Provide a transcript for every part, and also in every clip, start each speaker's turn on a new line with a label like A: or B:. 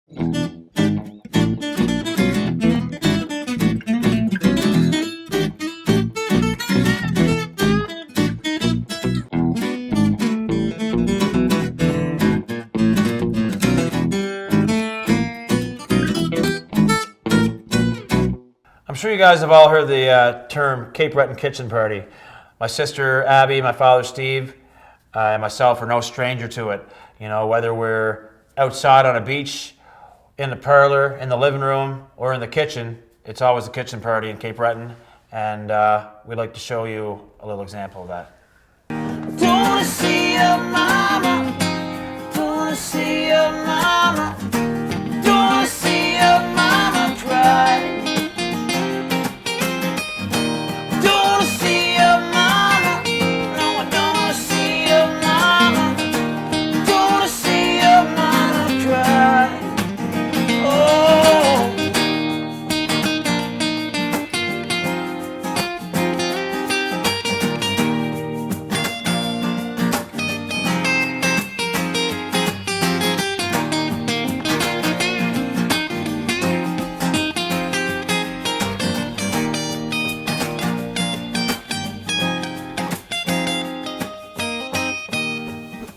A: I'm sure you guys have all heard the term Cape Breton kitchen party. My sister Abby, my father Steve, and myself are no stranger to it. You know, whether we're outside on a beach, in the parlor, in the living room, or in the kitchen, it's always a kitchen party in Cape Breton, and we'd like to show you a little example of that.
B: Don't wanna see your mama, don't wanna see your mama, don't wanna see your mama cry.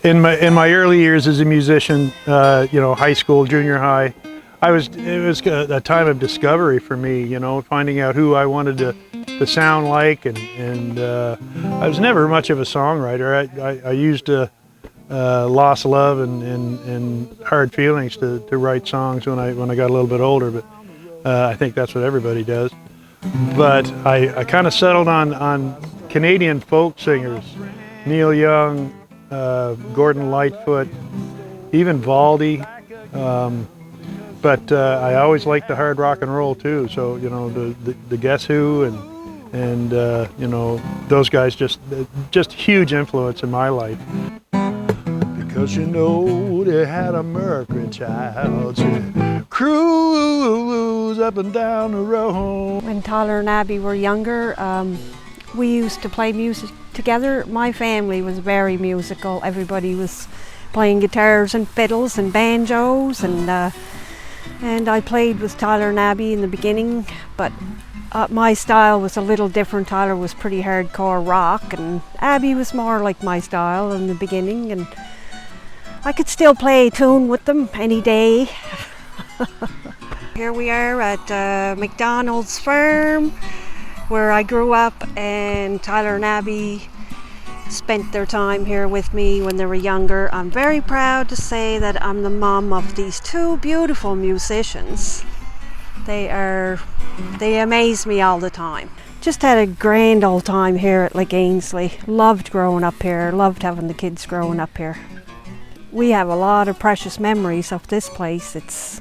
C: In my early years as a musician, you know, high school, junior high, it was a time of discovery for me, you know, finding out who I wanted to sound like, and I was never much of a songwriter. I used lost love and hard feelings to write songs when I got a little bit older, but I think that's what everybody does. But I kind of settled on Canadian folk singers, Neil Young, Gordon Lightfoot, even Valdy, but I always liked the hard rock and roll too. So you know the Guess Who and you know those guys just huge influence in my life. Because you know they had a Mercury child to cruise up and down the road.
D: When Tyler and Abby were younger, we used to play music together. My family was very musical. Everybody was playing guitars and fiddles and banjos, and I played with Tyler and Abby in the beginning, but my style was a little different. Tyler was pretty hardcore rock, and Abby was more like my style in the beginning, and I could still play a tune with them any day. Here we are at McDonald's farm, where I grew up, and Tyler and Abby spent their time here with me when they were younger. I'm very proud to say that I'm the mom of these two beautiful musicians. They amaze me all the time. Just had a grand old time here at Lake Ainsley. Loved growing up here, loved having the kids growing up here. We have a lot of precious memories of this place. It's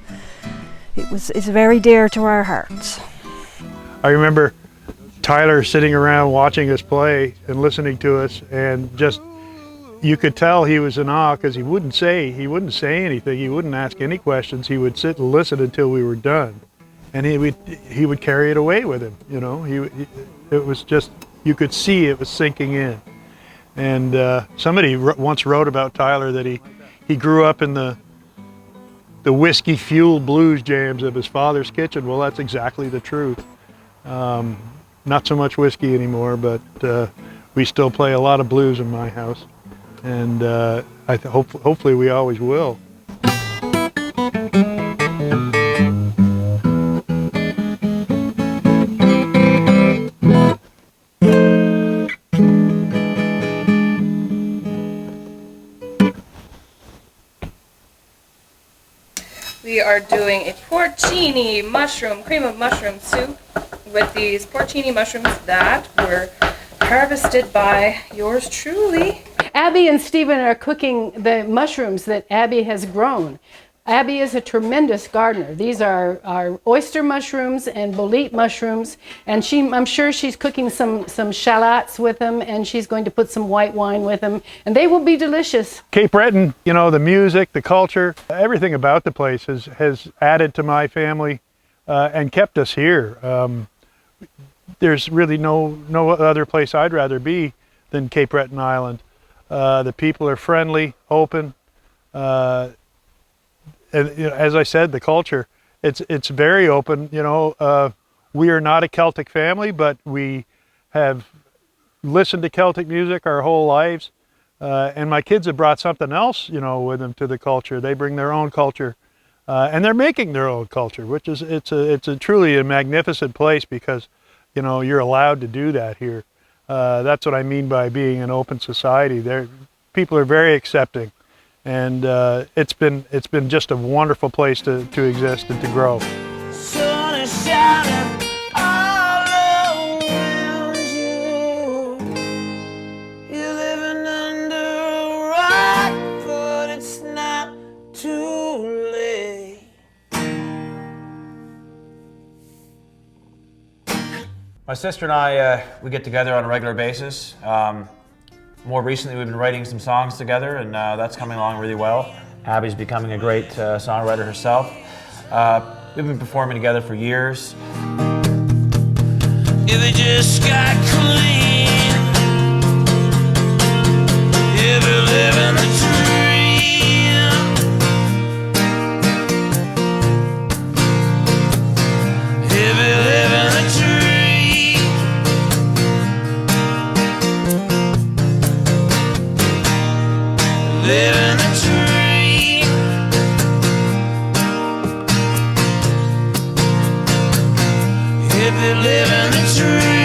D: very dear to our hearts.
C: I remember Tyler sitting around watching us play and listening to us, and just you could tell he was in awe because he wouldn't say anything. He wouldn't ask any questions. He would sit and listen until we were done, and he would carry it away with him. You know, it was just, you could see it was sinking in. And somebody once wrote about Tyler that he grew up in the whiskey-fueled blues jams of his father's kitchen. Well, that's exactly the truth. Not so much whiskey anymore, but we still play a lot of blues in my house, and hopefully we always will.
E: We are doing a porcini cream of mushroom soup with these porcini mushrooms that were harvested by yours truly.
F: Abby and Stephen are cooking the mushrooms that Abby has grown. Abby is a tremendous gardener. These are oyster mushrooms and bolete mushrooms, and I'm sure she's cooking some shallots with them, and she's going to put some white wine with them, and they will be delicious.
C: Cape Breton, you know, the music, the culture, everything about the place has added to my family and kept us here. There's really no other place I'd rather be than Cape Breton Island. The people are friendly, open. and you know, as I said, the culture, it's very open. You know, we are not a Celtic family, but we have listened to Celtic music our whole lives. And my kids have brought something else, you know, with them to the culture. They bring their own culture, and they're making their own culture, which is it's a truly a magnificent place because, you know, you're allowed to do that here. That's what I mean by being an open society. People are very accepting, and it's been just a wonderful place to exist and to grow.
B: Sun is shining all around you. You're living under a rock, but it's not too late.
A: My sister and I, we get together on a regular basis. More recently, we've been writing some songs together, and that's coming along really well. Abby's becoming a great songwriter herself. We've been performing together for years.
B: If it just got clean, if you live in a dream, if you live in a dream, live in a dream. If you live in a dream.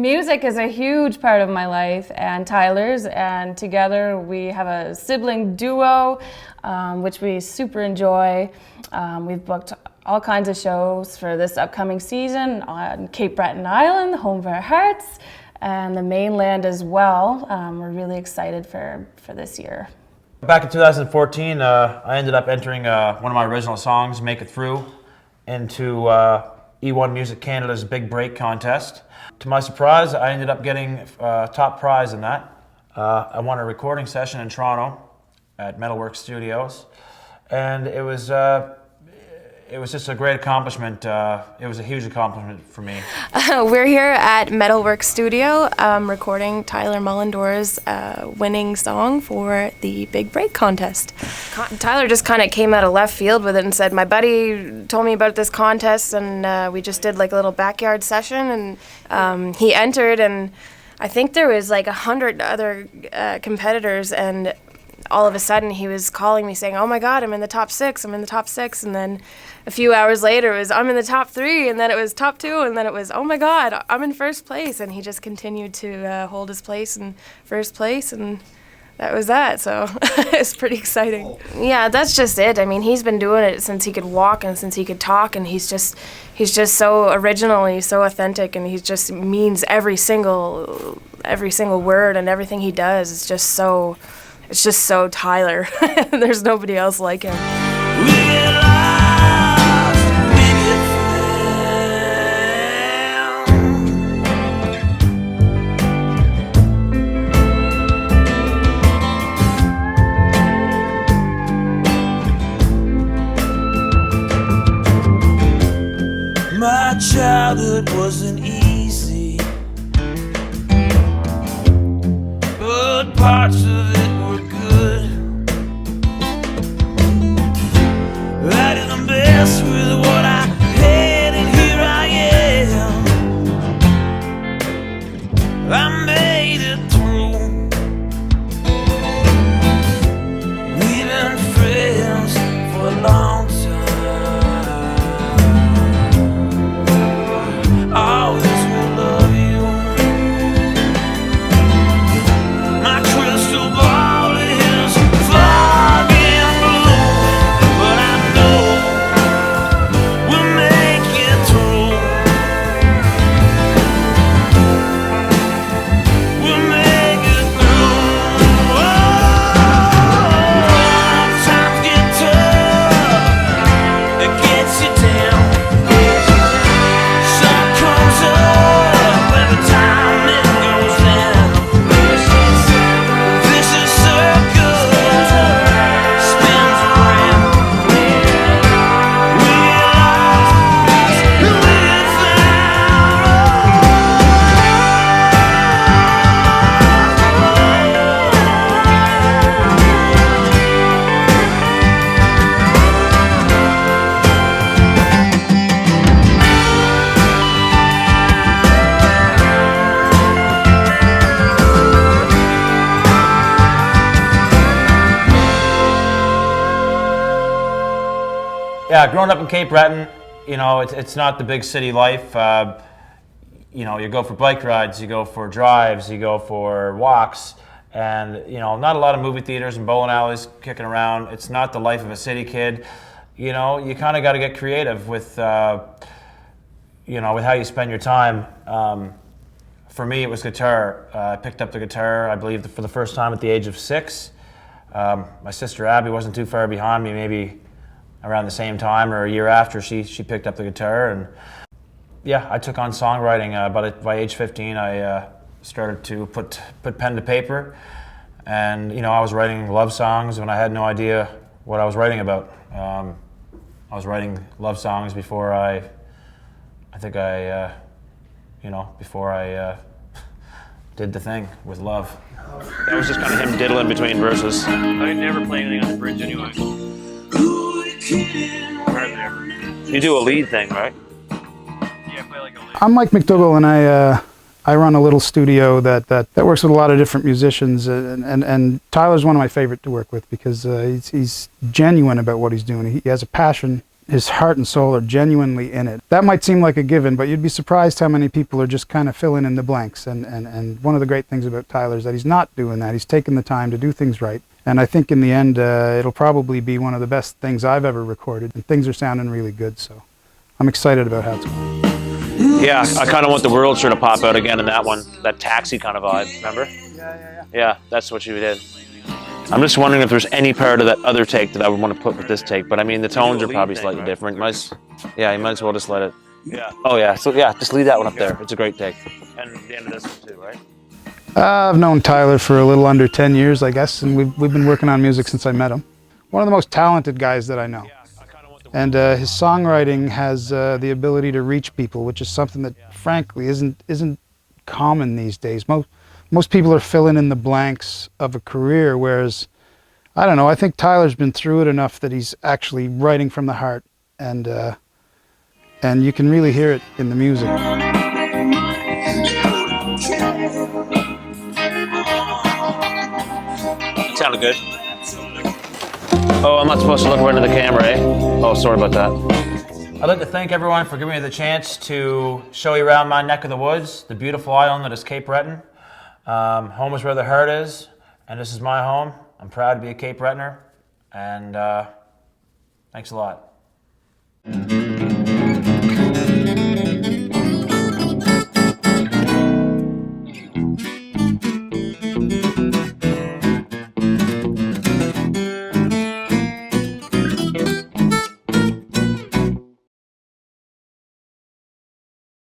G: Music is a huge part of my life and Tyler's, and together we have a sibling duo, which we super enjoy. We've booked all kinds of shows for this upcoming season on Cape Breton Island, home of our hearts, and the mainland as well. We're really excited for this year.
A: Back in 2014, I ended up entering one of my original songs, Make It Through, into E1 Music Canada's Big Break contest. To my surprise, I ended up getting top prize in that. I won a recording session in Toronto at Metalworks Studios, and it was just a great accomplishment. It was a huge accomplishment for me.
H: We're here at Metalworks Studio recording Tyler Mullendore's winning song for the Big Break contest. Tyler just kind of came out of left field with it and said, my buddy told me about this contest, and we just did like a little backyard session, and he entered, and I think there was like 100 other competitors, and all of a sudden he was calling me saying, oh my God, I'm in the top 6, I'm in the top 6. And then a few hours later it was, I'm in the top 3, and then it was top 2, and then it was, oh my God, I'm in first place. And he just continued to hold his place in first place, and that was that. So it's pretty exciting. Yeah, that's just it. I mean, he's been doing it since he could walk and since he could talk, and he's just so original, and he's so authentic, and he just means every single word, and everything he does is just so, it's just so Tyler. There's nobody else like him.
B: We get lost, we get found. My childhood wasn't easy, but parts of it were good. I did the best with what I had, and here I am. I made it through. We've been friends for a long time. Always will love you. My crystal ball
A: Yeah, growing up in Cape Breton, you know, it's not the big city life. You know, you go for bike rides, you go for drives, you go for walks, and, you know, not a lot of movie theaters and bowling alleys kicking around. It's not the life of a city kid. You know, you kind of got to get creative with, you know, with how you spend your time. For me, it was guitar. I picked up the guitar, I believe, for the first time at the age of 6. My sister Abby wasn't too far behind me, maybe around the same time or a year after she picked up the guitar. And yeah, I took on songwriting. By age 15, I started to put pen to paper. And, you know, I was writing love songs when I had no idea what I was writing about. I was writing love songs before before I did the thing with love. That was just kind of him diddling between verses. I never play anything on the bridge anyway. Right there. You do a lead thing, right? Yeah, play like a lead.
I: I'm Mike McDougall, and I run a little studio that works with a lot of different musicians, and Tyler's one of my favorite to work with because he's genuine about what he's doing. He has a passion. His heart and soul are genuinely in it. That might seem like a given, but you'd be surprised how many people are just kind of filling in the blanks. And one of the great things about Tyler is that he's not doing that. He's taking the time to do things right. And I think in the end, it'll probably be one of the best things I've ever recorded. And things are sounding really good, so I'm excited about how it's going.
A: Yeah, I kind of want the world sure to pop out again in that one. That Taxi kind of vibe, remember? Yeah, that's what you did. I'm just wondering if there's any part of that other take that I would want to put with this take, but I mean the tones are probably slightly different. You might as well just let it. Yeah. Oh yeah. So yeah, just leave that one up there. It's a great take. And the end of this one too, right?
I: I've known Tyler for a little under 10 years, I guess, and we've been working on music since I met him. One of the most talented guys that I know. And his songwriting has the ability to reach people, which is something that frankly isn't common these days. Most people are filling in the blanks of a career, whereas, I don't know, I think Tyler's been through it enough that he's actually writing from the heart, and you can really hear it in the music.
A: It sounded good. Oh, I'm not supposed to look right into the camera, eh? Oh, sorry about that. I'd like to thank everyone for giving me the chance to show you around my neck of the woods, the beautiful island that is Cape Breton. Home is where the heart is, and this is my home. I'm proud to be a Cape Bretoner, and thanks a lot.